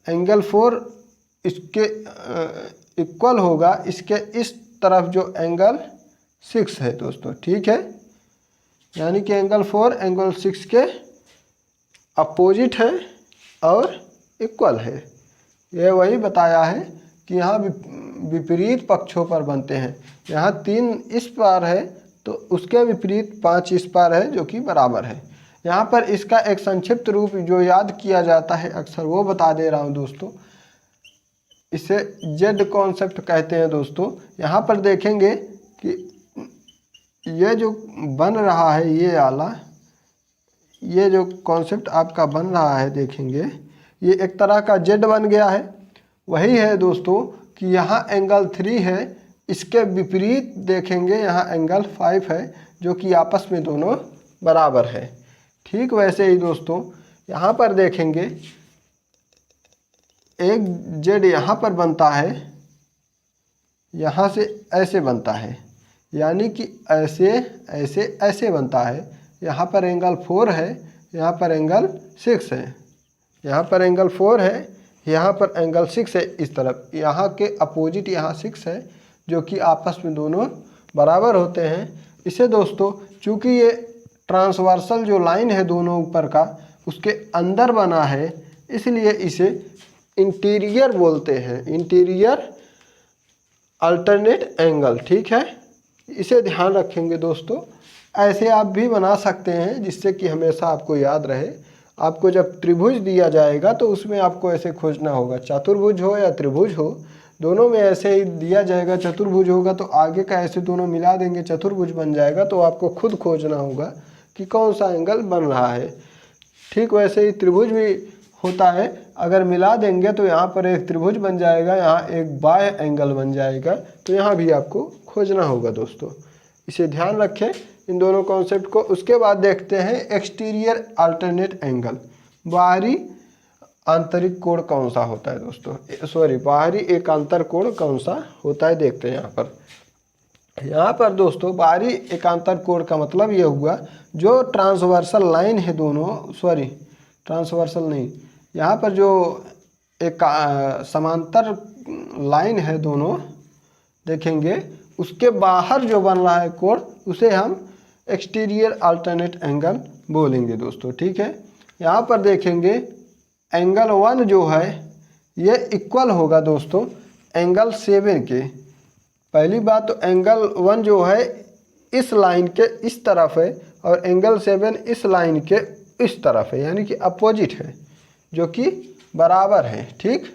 एंगल 4 इसके इक्वल होगा इसके इस तरफ जो एंगल 6 है दोस्तों। ठीक है, यानी कि एंगल 4 एंगल 6 के अपोजिट है और इक्वल है। यह वही बताया है कि यहाँ विपरीत पक्षों पर बनते हैं। यहाँ 3 इस पार है तो उसके विपरीत 5 इस पार है जो कि बराबर है। यहाँ पर इसका एक संक्षिप्त रूप जो याद किया जाता है अक्सर, वो बता दे रहा हूँ दोस्तों। इसे जेड कॉन्सेप्ट कहते हैं दोस्तों। यहाँ पर देखेंगे कि ये जो बन रहा है, ये आला, ये जो कॉन्सेप्ट आपका बन रहा है, देखेंगे ये एक तरह का जेड बन गया है। वही है दोस्तों कि यहाँ एंगल 3 है, इसके विपरीत देखेंगे यहाँ एंगल 5 है, जो कि आपस में दोनों बराबर है। ठीक वैसे ही दोस्तों यहाँ पर देखेंगे एक जेड यहाँ पर बनता है, यहाँ से ऐसे बनता है, यानी कि ऐसे ऐसे ऐसे बनता है। यहाँ पर एंगल 4 है, यहाँ पर एंगल 6 है, यहाँ पर एंगल 4 है, यहाँ पर एंगल 6 है। इस तरफ यहाँ के अपोजिट यहाँ 6 है, जो कि आपस में दोनों बराबर होते हैं। इसे दोस्तों चूँकि ये ट्रांसवर्सल जो लाइन है दोनों ऊपर का उसके अंदर बना है, इसलिए इसे इंटीरियर बोलते हैं, इंटीरियर अल्टरनेट एंगल। ठीक है, इसे ध्यान रखेंगे दोस्तों। ऐसे आप भी बना सकते हैं जिससे कि हमेशा आपको याद रहे। आपको जब त्रिभुज दिया जाएगा तो उसमें आपको ऐसे खोजना होगा, चतुर्भुज हो या त्रिभुज हो, दोनों में ऐसे ही दिया जाएगा। चतुर्भुज होगा तो आगे का ऐसे दोनों मिला देंगे, चतुर्भुज बन जाएगा, तो आपको खुद खोजना होगा कि कौन सा एंगल बन रहा है। ठीक वैसे ही त्रिभुज भी होता है, अगर मिला देंगे तो यहाँ पर एक त्रिभुज बन जाएगा, यहाँ एक बाह्य एंगल बन जाएगा, तो यहाँ भी आपको खोजना होगा दोस्तों। इसे ध्यान रखें इन दोनों कॉन्सेप्ट को। उसके बाद देखते हैं एक्सटीरियर अल्टरनेट एंगल। बाहरी आंतरिक कोण कौन सा होता है दोस्तों, सॉरी बाहरी एकांतर कोण कौन सा होता है, देखते हैं यहाँ पर दोस्तों बाहरी एकांतर कोण का मतलब ये हुआ जो ट्रांसवर्सल लाइन है दोनों, सॉरी ट्रांसवर्सल नहीं, यहाँ पर जो एक समांतर लाइन है दोनों देखेंगे, उसके बाहर जो बन रहा है कोण उसे हम एक्सटीरियर अल्टरनेट एंगल बोलेंगे दोस्तों। ठीक है, यहाँ पर देखेंगे एंगल 1 जो है ये इक्वल होगा दोस्तों एंगल 7 के। पहली बात तो एंगल 1 जो है इस लाइन के इस तरफ है और एंगल 7 इस लाइन के इस तरफ है, यानी कि अपोजिट है, जो कि बराबर है। ठीक,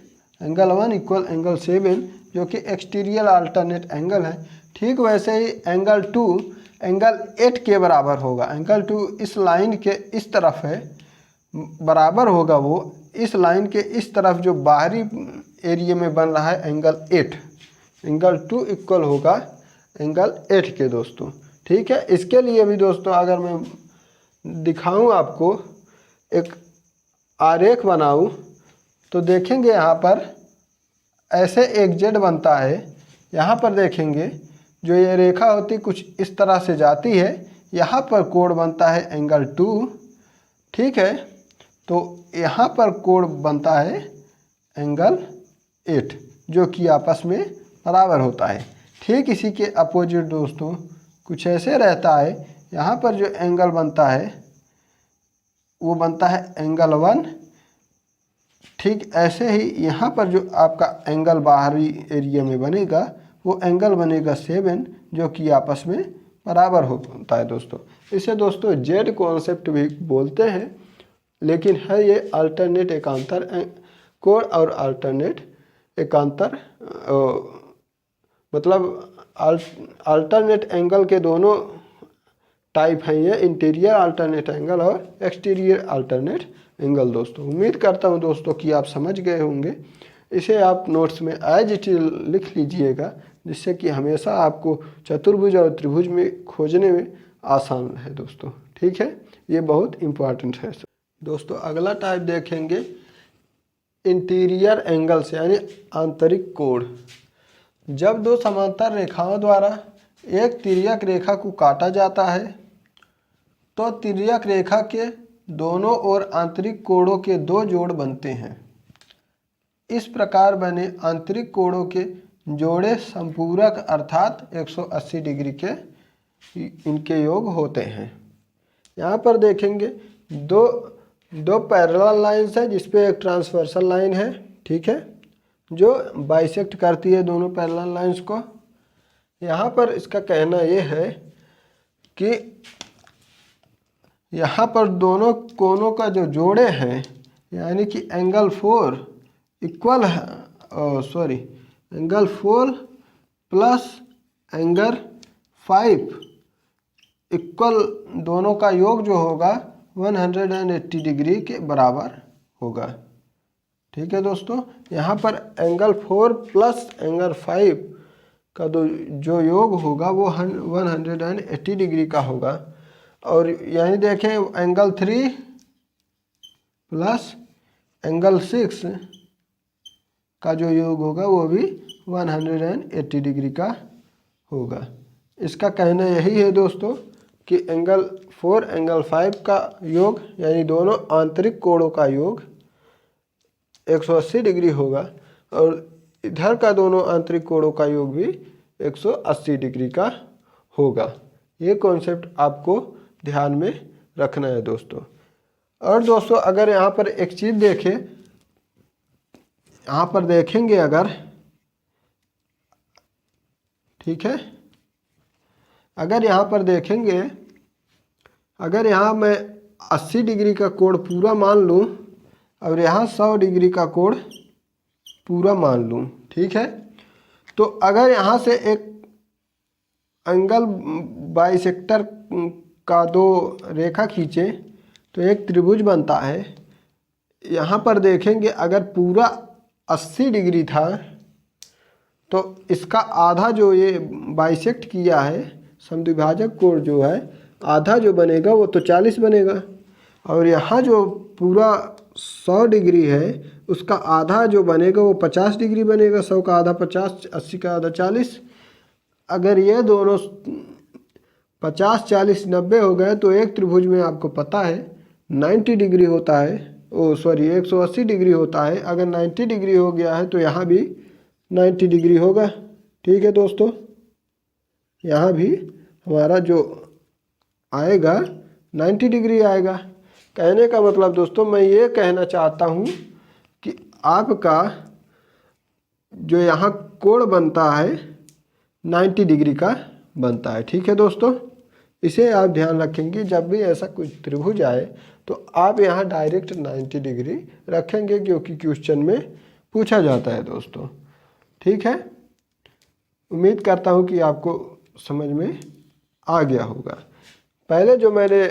एंगल 1 इक्वल एंगल 7 जो कि एक्सटीरियर अल्टरनेट एंगल है। ठीक वैसे ही एंगल 2 एंगल 8 के बराबर होगा। एंगल 2 इस लाइन के इस तरफ है, बराबर होगा वो इस लाइन के इस तरफ जो बाहरी एरिया में बन रहा है एंगल 8। एंगल 2 इक्वल होगा एंगल 8 के दोस्तों। ठीक है, इसके लिए भी दोस्तों अगर मैं दिखाऊं आपको, एक आरेख बनाऊं, तो देखेंगे यहाँ पर ऐसे एक जेड बनता है। यहाँ पर देखेंगे जो ये रेखा होती कुछ इस तरह से जाती है, यहाँ पर कोण बनता है एंगल 2। ठीक है, तो यहाँ पर कोण बनता है एंगल 8 जो कि आपस में बराबर होता है। ठीक इसी के अपोजिट दोस्तों कुछ ऐसे रहता है, यहाँ पर जो एंगल बनता है वो बनता है एंगल 1। ठीक ऐसे ही यहाँ पर जो आपका एंगल बाहरी एरिया में बनेगा वो एंगल बनेगा 7 जो कि आपस में बराबर होता है दोस्तों। इसे दोस्तों जेड कॉन्सेप्ट भी बोलते हैं, लेकिन है ये अल्टरनेट एकांतर कोण और अल्टरनेट एकांतर मतलब अल्टरनेट एंगल के दोनों टाइप हैं ये, इंटीरियर अल्टरनेट एंगल और एक्सटीरियर अल्टरनेट एंगल दोस्तों। उम्मीद करता हूँ दोस्तों कि आप समझ गए होंगे। इसे आप नोट्स में एज इट इज लिख लीजिएगा, जिससे कि हमेशा आपको चतुर्भुज और त्रिभुज में खोजने में आसान रहे दोस्तों। ठीक है, ये बहुत इम्पॉर्टेंट है दोस्तों। अगला टाइप देखेंगे इंटीरियर एंगल्स यानी आंतरिक कोण। जब दो समांतर रेखाओं द्वारा एक तिर्यक रेखा को काटा जाता है तो तिर्यक रेखा के दोनों ओर आंतरिक कोणों के दो जोड़ बनते हैं। इस प्रकार बने आंतरिक कोणों के जोड़े संपूरक अर्थात 180 डिग्री के इनके योग होते हैं। यहाँ पर देखेंगे दो पैरेलल लाइन्स है जिसपे एक ट्रांसवर्सल लाइन है। ठीक है, जो बाइसेक्ट करती है दोनों पैरेलल लाइन्स को। यहाँ पर इसका कहना ये है कि यहाँ पर दोनों कोणों का जो जोड़े हैं यानी कि एंगल 4 इक्वल है, एंगल 4 प्लस एंगल 5 इक्वल, दोनों का योग जो होगा 180 डिग्री के बराबर होगा। ठीक है दोस्तों, यहाँ पर एंगल 4 प्लस एंगल 5 का जो योग होगा वो 180 डिग्री का होगा। और यहीं देखें एंगल 3 प्लस एंगल 6 का जो योग होगा वो भी 180 डिग्री का होगा। इसका कहना यही है दोस्तों कि एंगल 4 एंगल 5 का योग यानी दोनों आंतरिक कोणों का योग 180 डिग्री होगा और इधर का दोनों आंतरिक कोणों का योग भी 180 डिग्री का होगा। ये कॉन्सेप्ट आपको ध्यान में रखना है दोस्तों। और दोस्तों अगर यहाँ पर एक चीज़ देखें, यहाँ पर देखेंगे अगर, ठीक है, अगर यहाँ पर देखेंगे, अगर यहाँ मैं 80 डिग्री का कोण पूरा मान लूँ और यहाँ 100 डिग्री का कोण पूरा मान लूँ, ठीक है, तो अगर यहाँ से एक एंगल बाइसेक्टर का दो रेखा खींचे तो एक त्रिभुज बनता है। यहाँ पर देखेंगे अगर पूरा 80 डिग्री था तो इसका आधा जो ये बाइसेक्ट किया है समद्विभाजक कोण जो है आधा जो बनेगा वो तो 40 बनेगा और यहाँ जो पूरा 100 डिग्री है उसका आधा जो बनेगा वो 50 डिग्री बनेगा। 100 का आधा 50, 80 का आधा 40। अगर ये दोनों 50, 40, 90 हो गए तो एक त्रिभुज में आपको पता है 90 डिग्री होता है, 180 डिग्री होता है। अगर 90 डिग्री हो गया है तो यहाँ भी 90 डिग्री होगा। ठीक है दोस्तों, यहाँ भी हमारा जो आएगा 90 डिग्री आएगा। कहने का मतलब दोस्तों मैं ये कहना चाहता हूँ कि आपका जो यहाँ कोण बनता है 90 डिग्री का बनता है। ठीक है दोस्तों, इसे आप ध्यान रखेंगे जब भी ऐसा कुछ त्रिभुज आए तो आप यहाँ डायरेक्ट 90 डिग्री रखेंगे क्योंकि क्वेश्चन में पूछा जाता है दोस्तों। ठीक है, उम्मीद करता हूँ कि आपको समझ में आ गया होगा। पहले जो मैंने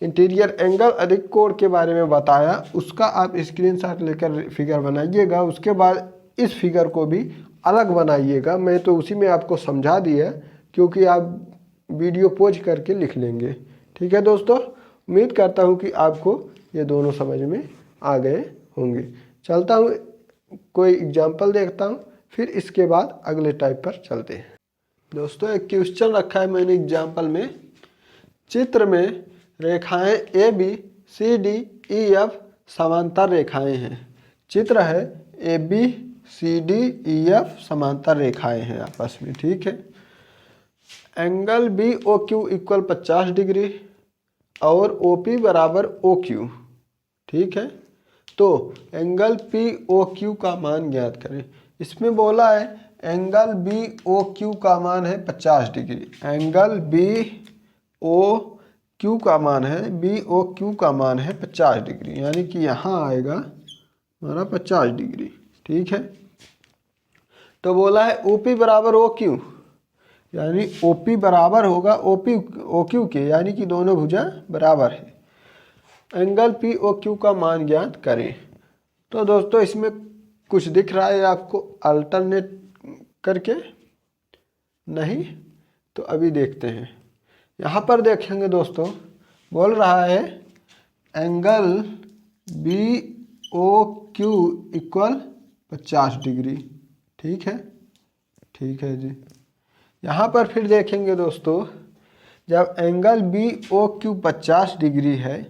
इंटीरियर एंगल अधिक कोण के बारे में बताया उसका आप स्क्रीनशॉट लेकर फिगर बनाइएगा, उसके बाद इस फिगर को भी अलग बनाइएगा। मैं तो उसी में आपको समझा दिया क्योंकि आप वीडियो पॉज करके लिख लेंगे। ठीक है दोस्तों, उम्मीद करता हूँ कि आपको ये दोनों समझ में आ गए होंगे। चलता हूँ कोई एग्जाम्पल देखता हूँ, फिर इसके बाद अगले टाइप पर चलते हैं। दोस्तों एक क्वेश्चन रखा है मैंने एग्जाम्पल में, चित्र में रेखाएं A B C D E F समांतर रेखाएं हैं। चित्र है A B C D E F समांतर रेखाएं हैं आपस में। ठीक है, angle B O Q equal 50 degree और ओ पी बराबर ओ क्यू। ठीक है, तो एंगल पी ओ क्यू का मान ज्ञात करें। इसमें बोला है एंगल बी ओ क्यू का मान है 50 degree. Angle B O Q का मान है, बी ओ क्यू का मान है 50 डिग्री, यानी कि यहाँ आएगा हमारा 50 डिग्री। ठीक है, तो बोला है ओ पी बराबर ओ क्यू, यानी ओ पी बराबर होगा ओ क्यू के, यानी कि दोनों भुजा बराबर है। एंगल पी ओ क्यू का मान ज्ञात करें। तो दोस्तों इसमें कुछ दिख रहा है आपको अल्टरनेट करके? नहीं, तो अभी देखते हैं। यहाँ पर देखेंगे दोस्तों, बोल रहा है angle B O Q equal 50 degree. ठीक है, ठीक है जी। यहाँ पर फिर देखेंगे दोस्तों, जब angle B O Q 50 degree है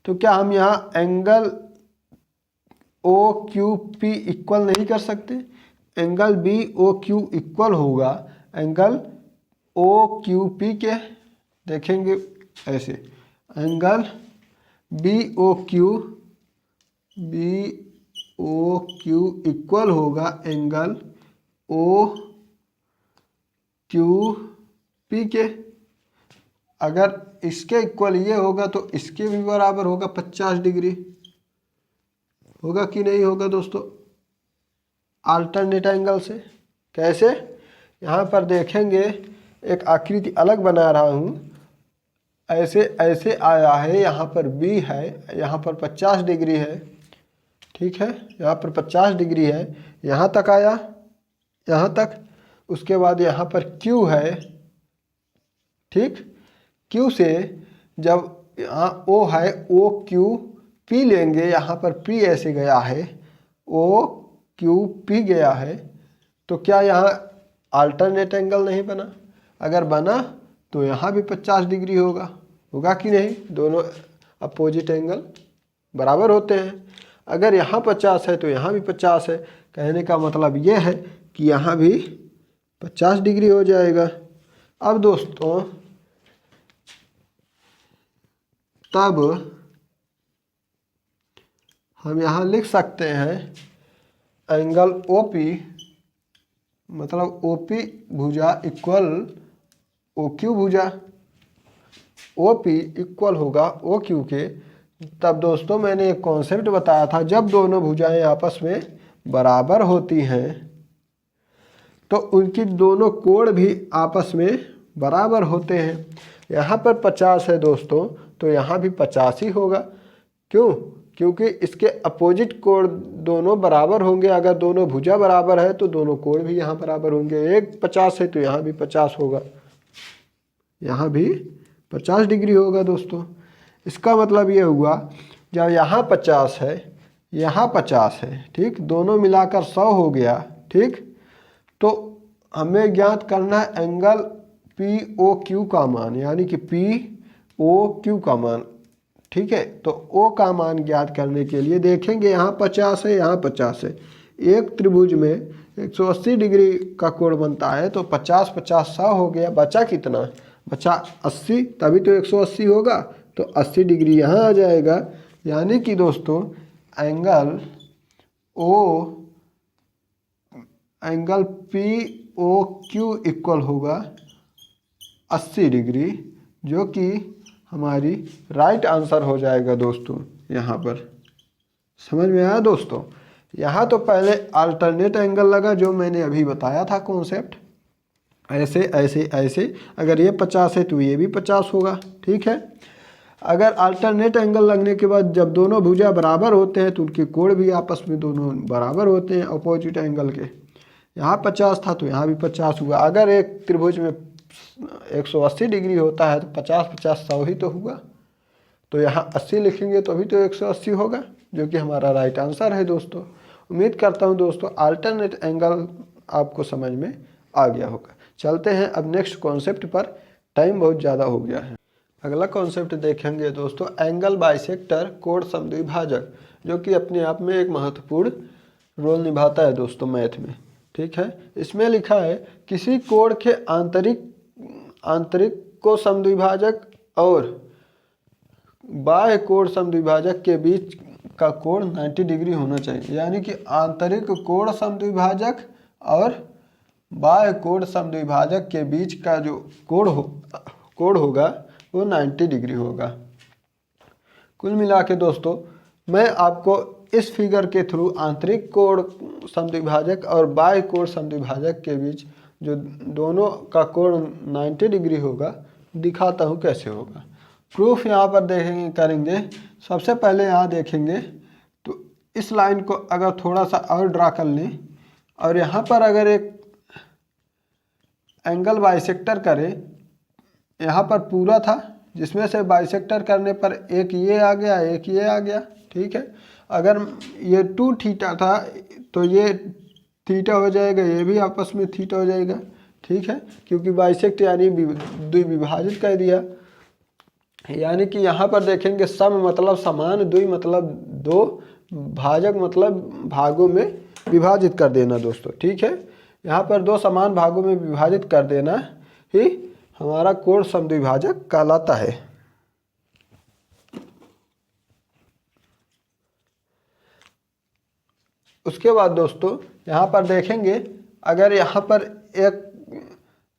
तो क्या हम यहाँ angle O Q P equal नहीं कर सकते? Angle B O Q equal होगा एंगल ओ क्यू पी के। देखेंगे ऐसे, angle B O Q equal होगा एंगल ओ क्यू पी के। अगर इसके इक्वल ये होगा तो इसके भी बराबर होगा 50 डिग्री। होगा कि नहीं होगा दोस्तों अल्टरनेट एंगल से? कैसे? यहाँ पर देखेंगे, एक आकृति अलग बना रहा हूँ। ऐसे ऐसे आया है, यहाँ पर बी है, यहाँ पर 50 डिग्री है। ठीक है, यहाँ पर 50 डिग्री है, यहाँ तक आया, यहाँ तक। उसके बाद यहाँ पर क्यू है। ठीक, क्यू से जब यहाँ O है, ओ क्यू पी लेंगे, यहाँ पर P ऐसे गया है, ओ क्यू पी गया है, तो क्या यहाँ अल्टरनेट एंगल नहीं बना? अगर बना तो यहाँ भी 50 डिग्री होगा, होगा कि नहीं? दोनों अपोजिट एंगल बराबर होते हैं। अगर यहाँ 50 है तो यहाँ भी 50 है। कहने का मतलब ये है कि यहाँ भी 50 डिग्री हो जाएगा। अब दोस्तों तब हम यहाँ लिख सकते हैं एंगल OP मतलब OP भुजा इक्वल OQ भुजा, OP इक्वल होगा OQ के। तब दोस्तों मैंने एक कॉन्सेप्ट बताया था, जब दोनों भुजाएं आपस में बराबर होती हैं तो उनकी दोनों कोण भी आपस में बराबर होते हैं। यहाँ पर 50 है दोस्तों, तो यहाँ भी 50 ही होगा। क्यों? क्योंकि इसके अपोजिट कोण दोनों बराबर होंगे। अगर दोनों भुजा बराबर है तो दोनों कोण भी यहाँ बराबर होंगे। एक 50 है तो यहाँ भी 50 होगा, यहाँ भी 50 डिग्री होगा दोस्तों। इसका मतलब ये हुआ जब यहाँ 50 है, यहाँ 50 है, ठीक, दोनों मिलाकर 100 हो गया, ठीक। तो हमें ज्ञात करना है एंगल POQ का मान, यानी कि POQ का मान, ठीक है। तो O का मान ज्ञात करने के लिए देखेंगे यहाँ 50 है, यहाँ 50 है। एक त्रिभुज में 180 डिग्री का कोण बनता है, तो 50 50 100 हो गया। बचा कितना? बचा 80, तभी तो 180 होगा, तो 80 डिग्री यहाँ आ जाएगा। यानी कि दोस्तों एंगल POQ इक्वल होगा 80 डिग्री, जो कि हमारी राइट आंसर हो जाएगा दोस्तों। यहाँ पर समझ में आया दोस्तों? यहाँ तो पहले अल्टरनेट एंगल लगा, जो मैंने अभी बताया था कॉन्सेप्ट, ऐसे ऐसे ऐसे। अगर ये 50 है तो ये भी 50 होगा, ठीक है। अगर अल्टरनेट एंगल लगने के बाद जब दोनों भुजा बराबर होते हैं तो उनके कोण भी आपस में दोनों बराबर होते हैं अपोजिट एंगल के। यहाँ 50 था तो यहाँ भी 50 हुआ। अगर एक त्रिभुज में 180 डिग्री होता है तो 50 50 100 ही तो हुआ। तो यहाँ 80 लिखेंगे तो भी तो 180 होगा, जो कि हमारा राइट आंसर है दोस्तों। उम्मीद करता हूँ दोस्तों अल्टरनेट एंगल आपको समझ में आ गया होगा। चलते हैं अब नेक्स्ट कॉन्सेप्ट पर, टाइम बहुत ज़्यादा हो गया है। अगला कॉन्सेप्ट देखेंगे दोस्तों एंगल बाइसेक्टर कोण समद्विभाजक, जो कि अपने आप में एक महत्वपूर्ण रोल निभाता है दोस्तों मैथ में, ठीक है। इसमें लिखा है किसी कोण के आंतरिक को समद्विभाजक और बाह्य कोण समद्विभाजक के बीच का कोण 90 डिग्री होना चाहिए। यानी कि आंतरिक कोण समद्विभाजक और बाह्य कोण समद्विभाजक के बीच का जो कोण होगा वो 90 डिग्री होगा। कुल मिला के दोस्तों मैं आपको इस फिगर के थ्रू आंतरिक कोण समद्विभाजक और बाह्य कोण समद्विभाजक के बीच जो दोनों का कोण 90 डिग्री होगा दिखाता हूँ कैसे होगा। प्रूफ यहाँ पर देखेंगे करेंगे। सबसे पहले यहाँ देखेंगे तो इस लाइन को अगर थोड़ा सा और ड्रा कर लें और यहाँ पर अगर एक एंगल बाइसेक्टर करें, यहाँ पर पूरा था जिसमें से बाइसेक्टर करने पर एक ये आ गया, एक ये आ गया, ठीक है। अगर ये 2 थीटा था तो ये थीटा हो जाएगा, ये भी आपस में थीटा हो जाएगा, ठीक है, क्योंकि बाइसेक्ट यानी द्विविभाजित कर दिया। यानी कि यहाँ पर देखेंगे सम मतलब समान, द्वि मतलब 2, भाजक मतलब भागों में विभाजित कर देना दोस्तों, ठीक है। यहाँ पर 2 समान भागों में विभाजित कर देना ही हमारा कोण समद्विभाजक कहलाता है। उसके बाद दोस्तों यहाँ पर देखेंगे अगर यहाँ पर एक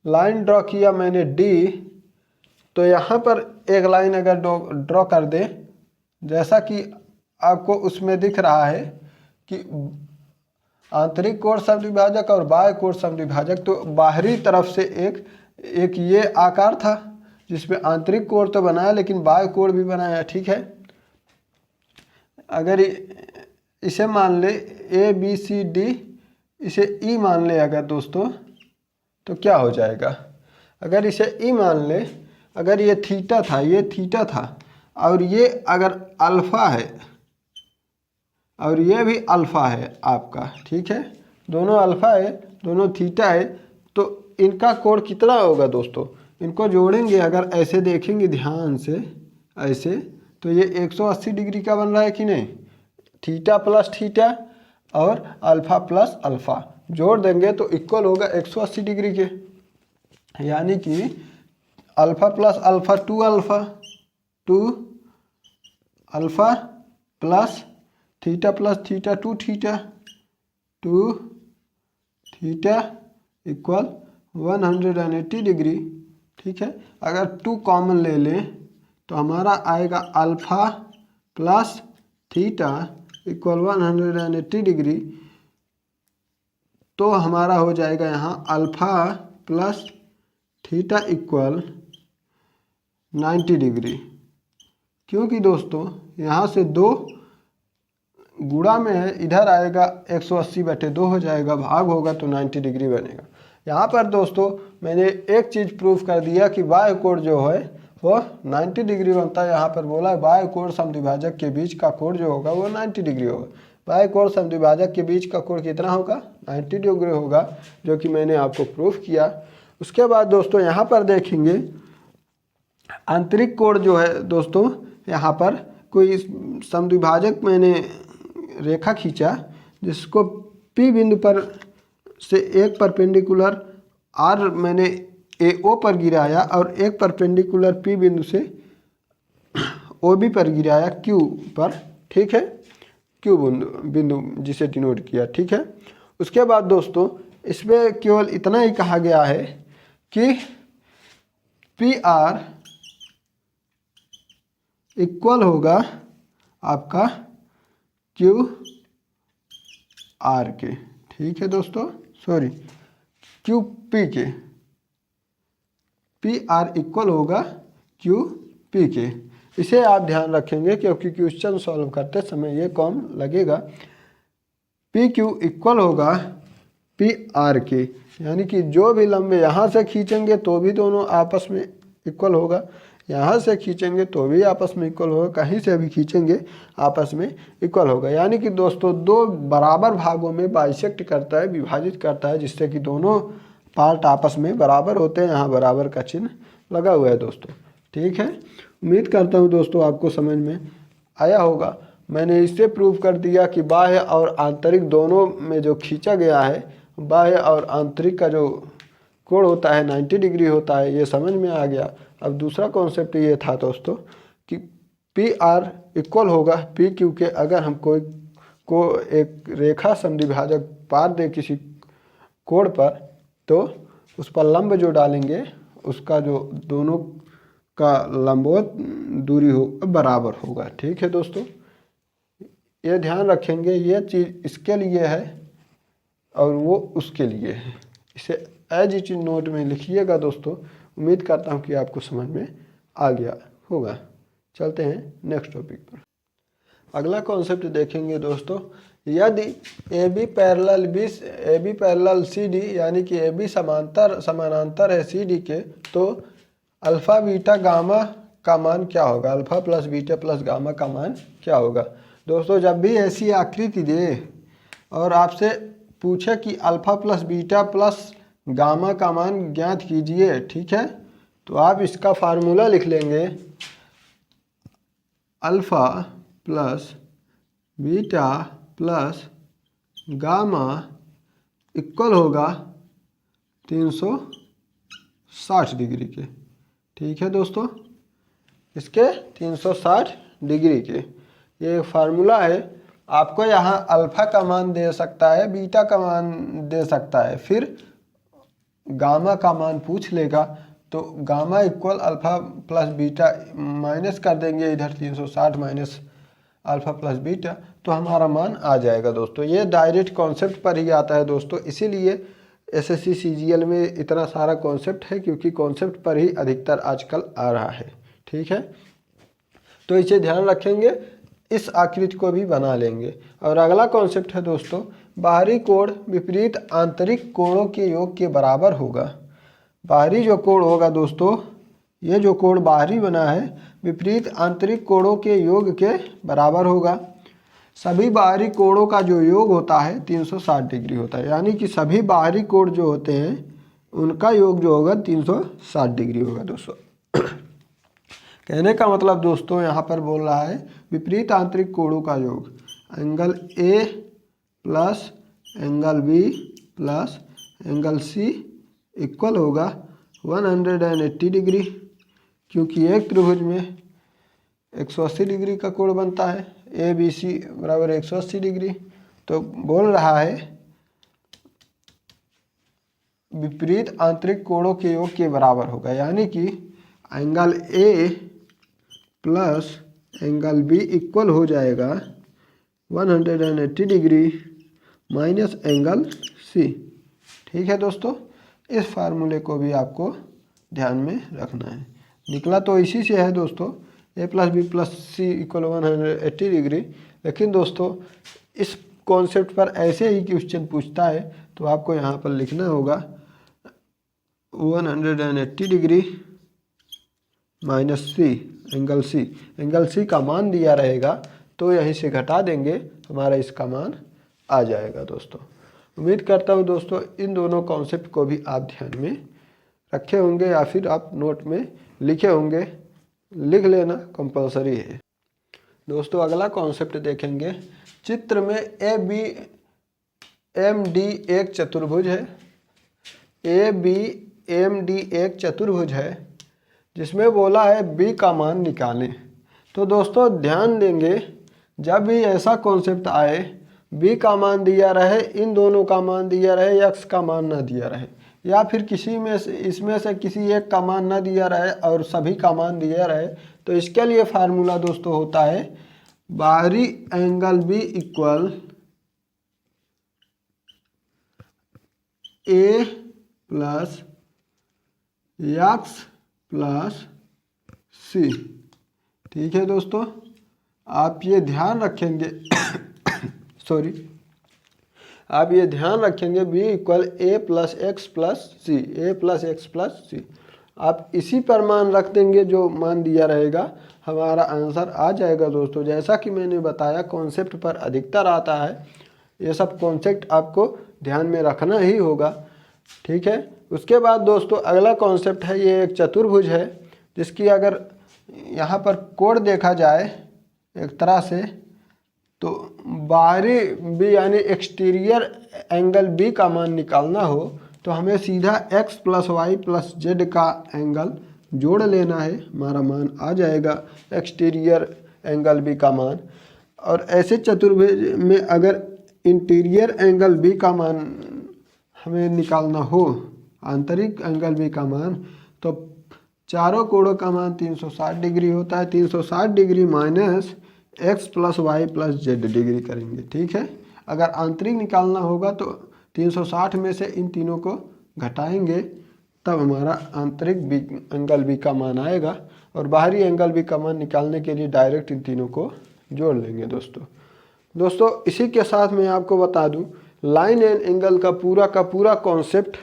लाइन ड्रॉ किया मैंने D, तो यहाँ पर एक लाइन अगर ड्रॉ कर दे, जैसा कि आपको उसमें दिख रहा है कि आंतरिक कोण समद्विभाजक और बाह्य कोण समद्विभाजक, तो बाहरी तरफ से एक ये आकार था जिसमें आंतरिक कोण तो बनाया लेकिन बाह्य कोण भी बनाया, ठीक है। अगर इसे मान ले ABCD, इसे E मान ले अगर दोस्तों, तो क्या हो जाएगा? अगर इसे E मान ले अगर ये थीटा था, ये थीटा था, और ये अगर अल्फ़ा है और ये भी अल्फ़ा है आपका, ठीक है, दोनों अल्फ़ा है, दोनों थीटा है, तो इनका कोण कितना होगा दोस्तों? इनको जोड़ेंगे अगर ऐसे देखेंगे ध्यान से ऐसे, तो ये 180 डिग्री का बन रहा है कि नहीं? थीटा प्लस थीटा और अल्फ़ा प्लस अल्फ़ा जोड़ देंगे तो इक्वल होगा 180 डिग्री के, यानी कि alpha plus alpha 2 alpha, 2 alpha plus theta plus theta 2 theta, 2 theta equal 180 degree, ठीक है। अगर 2 कॉमन ले लें तो हमारा आएगा alpha plus theta equal 180 degree, तो हमारा हो जाएगा यहाँ alpha plus theta equal 90 degree, क्योंकि दोस्तों यहाँ से 2 गुणा में है, इधर आएगा 180/2 हो जाएगा, भाग होगा तो 90 डिग्री बनेगा। यहाँ पर दोस्तों मैंने एक चीज़ प्रूफ कर दिया कि बाह्य कोण जो है वो 90 डिग्री बनता है। यहाँ पर बोला है बाह्य कोण समद्विभाजक के बीच का कोण जो होगा वो 90 डिग्री होगा। बाह्य कोण समद्विभाजक के बीच का कोण कितना होगा? 90 डिग्री होगा, जो कि मैंने आपको प्रूफ किया। उसके बाद दोस्तों यहाँ पर देखेंगे आंतरिक कोण जो है दोस्तों, यहाँ पर कोई समद्विभाजक मैंने रेखा खींचा जिसको P बिंदु पर से एक परपेंडिकुलर R मैंने AO पर गिराया और एक परपेंडिकुलर P बिंदु से OB पर गिराया Q पर, ठीक है, Q बिंदु जिसे डिनोट किया, ठीक है। उसके बाद दोस्तों इसमें केवल इतना ही कहा गया है कि PR इक्वल होगा आपका QR के, ठीक है दोस्तों, सॉरी QP के, PR इक्वल होगा QP के। इसे आप ध्यान रखेंगे क्योंकि क्वेश्चन सॉल्व करते समय ये कम लगेगा। PQ इक्वल होगा PR के, यानी कि जो भी लंबे यहाँ से खींचेंगे तो भी दोनों आपस में इक्वल होगा, यहाँ से खींचेंगे तो भी आपस में इक्वल होगा, कहीं से भी खींचेंगे आपस में इक्वल होगा। यानी कि दोस्तों दो बराबर भागों में बाइसेक्ट करता है, विभाजित करता है, जिससे कि दोनों पार्ट आपस में बराबर होते हैं। यहाँ बराबर का चिन्ह लगा हुआ है दोस्तों, ठीक है। उम्मीद करता हूँ दोस्तों आपको समझ में आया होगा। मैंने इससे प्रूव कर दिया कि बाह्य और आंतरिक दोनों में जो खींचा गया है, बाह्य और आंतरिक का जो कोण होता है 90 डिग्री होता है, ये समझ में आ गया। अब दूसरा कॉन्सेप्ट ये था दोस्तों कि PR इक्वल होगा PQ के। अगर हम को एक रेखा समद्विभाजक पार दे किसी कोण पर, तो उस पर लंब जो डालेंगे उसका जो दोनों का लंबवत दूरी हो बराबर होगा, ठीक है दोस्तों। ये ध्यान रखेंगे, ये चीज़ इसके लिए है और वो उसके लिए है। इसे एज इट इज नोट में लिखिएगा दोस्तों। उम्मीद करता हूँ कि आपको समझ में आ गया होगा। चलते हैं नेक्स्ट टॉपिक पर। अगला कॉन्सेप्ट देखेंगे दोस्तों, यदि AB पैरेलल CD, यानी कि AB समानांतर है CD के, तो अल्फ़ा बीटा गामा का मान क्या होगा? Alpha plus beta plus gamma का मान क्या होगा? दोस्तों जब भी ऐसी आकृति दे और आपसे पूछे कि alpha plus beta plus gamma का मान ज्ञात कीजिए, ठीक है, तो आप इसका फार्मूला लिख लेंगे, alpha plus beta plus gamma equal होगा 360 डिग्री के, ठीक है दोस्तों, इसके 360 डिग्री के। ये फार्मूला है। आपको यहाँ अल्फ़ा का मान दे सकता है, बीटा का मान दे सकता है, फिर गामा का मान पूछ लेगा, तो gamma equal alpha plus beta minus कर देंगे इधर 360 माइनस अल्फ़ा प्लस बीटा, तो हमारा मान आ जाएगा दोस्तों। ये डायरेक्ट कॉन्सेप्ट पर ही आता है दोस्तों, इसीलिए SSC CGL में इतना सारा कॉन्सेप्ट है, क्योंकि कॉन्सेप्ट पर ही अधिकतर आजकल आ रहा है, ठीक है। तो इसे ध्यान रखेंगे, इस आकृति को भी बना लेंगे। और अगला कॉन्सेप्ट है दोस्तों, बाहरी कोण विपरीत आंतरिक कोणों के योग के बराबर होगा। बाहरी जो कोण होगा दोस्तों ये जो कोण बाहरी बना है विपरीत आंतरिक कोणों के योग के बराबर होगा। सभी बाहरी कोणों का जो योग होता है 360 डिग्री होता है, यानी कि सभी बाहरी कोण जो होते हैं उनका योग जो होगा 360 डिग्री होगा दोस्तों। कहने का मतलब दोस्तों यहाँ पर बोल रहा है विपरीत आंतरिक कोणों का योग angle A plus angle B plus angle C equal होगा 180 डिग्री, क्योंकि एक त्रिभुज में 180 डिग्री का कोण बनता है, ए बी सी बराबर 180 डिग्री। तो बोल रहा है विपरीत आंतरिक कोणों के योग के बराबर होगा, यानी कि angle A plus angle B equal हो जाएगा 180 डिग्री माइनस एंगल सी। ठीक है दोस्तों, इस फार्मूले को भी आपको ध्यान में रखना है। निकला तो इसी से है दोस्तों, ए प्लस बी प्लस सी इक्वल 180 डिग्री। लेकिन दोस्तों इस कॉन्सेप्ट पर ऐसे ही क्वेश्चन पूछता है तो आपको यहाँ पर लिखना होगा 180 degree minus C angle C. Angle C का मान दिया रहेगा तो यहीं से घटा देंगे, हमारा इसका मान आ जाएगा दोस्तों। उम्मीद करता हूँ दोस्तों इन दोनों कॉन्सेप्ट को भी आप ध्यान में रखे होंगे या फिर आप नोट में लिखे होंगे, लिख लेना कंपलसरी है दोस्तों। अगला कॉन्सेप्ट देखेंगे। चित्र में ए बी एम डी एक चतुर्भुज है, ए बी एम डी एक चतुर्भुज है जिसमें बोला है बी का मान निकालें। तो दोस्तों ध्यान देंगे, जब भी ऐसा कॉन्सेप्ट आए बी का मान दिया रहे, इन दोनों का मान दिया रहे, एक्स का मान ना दिया रहे, या फिर किसी में से इसमें से किसी एक का मान ना दिया रहे और सभी का मान दिया रहे, तो इसके लिए फार्मूला दोस्तों होता है बाहरी एंगल बी इक्वल ए प्लस एक्स प्लस सी। ठीक है दोस्तों, आप ये ध्यान रखेंगे सॉरी, आप ये ध्यान रखेंगे बी इक्वल ए प्लस एक्स प्लस सी, ए प्लस एक्स प्लस सी। आप इसी पर मान रख देंगे, जो मान दिया रहेगा हमारा आंसर आ जाएगा दोस्तों। जैसा कि मैंने बताया कॉन्सेप्ट पर अधिकतर आता है, ये सब कॉन्सेप्ट आपको ध्यान में रखना ही होगा। ठीक है, उसके बाद दोस्तों अगला कॉन्सेप्ट है, ये एक चतुर्भुज है जिसकी अगर यहाँ पर कोण देखा जाए एक तरह से, तो बाहरी बी यानी एक्सटीरियर एंगल बी का मान निकालना हो तो हमें सीधा x plus y plus z का एंगल जोड़ लेना है, हमारा मान आ जाएगा एक्सटीरियर एंगल बी का मान। और ऐसे चतुर्भुज में अगर इंटीरियर एंगल बी का मान हमें निकालना हो, आंतरिक एंगल बी का मान, तो चारों कोणों का मान 360 डिग्री होता है। 360 degree minus x plus y plus z degree करेंगे। ठीक है, अगर आंतरिक निकालना होगा तो 360 में से इन तीनों को घटाएंगे, तब हमारा आंतरिक बी एंगल बी का मान आएगा। और बाहरी एंगल बी का मान निकालने के लिए डायरेक्ट इन तीनों को जोड़ लेंगे दोस्तों। इसी के साथ मैं आपको बता दूं, लाइन एंड एंगल का पूरा कॉन्सेप्ट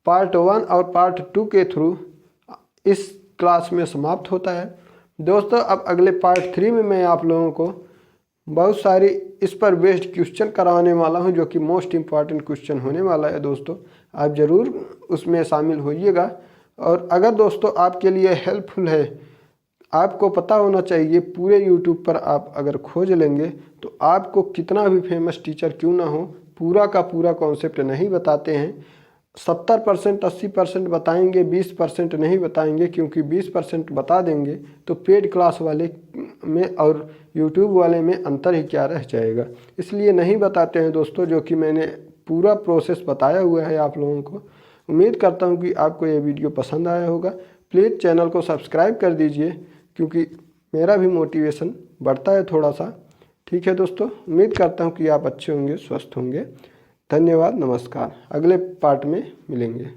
पार्ट 1 और पार्ट 2 के थ्रू इस क्लास में समाप्त होता है दोस्तों। अब अगले पार्ट 3 में मैं आप लोगों को बहुत सारी इस पर बेस्ड क्वेश्चन कराने वाला हूं, जो कि मोस्ट इम्पॉर्टेंट क्वेश्चन होने वाला है दोस्तों। आप ज़रूर उसमें शामिल होइएगा। और अगर दोस्तों आपके लिए हेल्पफुल है, आपको पता होना चाहिए, पूरे यूट्यूब पर आप अगर खोज लेंगे तो आपको कितना भी फेमस टीचर क्यों ना हो, पूरा का पूरा कॉन्सेप्ट नहीं बताते हैं। 70% 80% बताएंगे, 20% नहीं बताएंगे, क्योंकि 20% बता देंगे तो पेड क्लास वाले में और यूट्यूब वाले में अंतर ही क्या रह जाएगा। इसलिए नहीं बताते हैं दोस्तों, जो कि मैंने पूरा प्रोसेस बताया हुआ है आप लोगों को। उम्मीद करता हूं कि आपको ये वीडियो पसंद आया होगा। प्लीज़ चैनल को सब्सक्राइब कर दीजिए, क्योंकि मेरा भी मोटिवेशन बढ़ता है थोड़ा सा। ठीक है दोस्तों, उम्मीद करता हूँ कि आप अच्छे होंगे, स्वस्थ होंगे। धन्यवाद, नमस्कार। अगले पार्ट में मिलेंगे।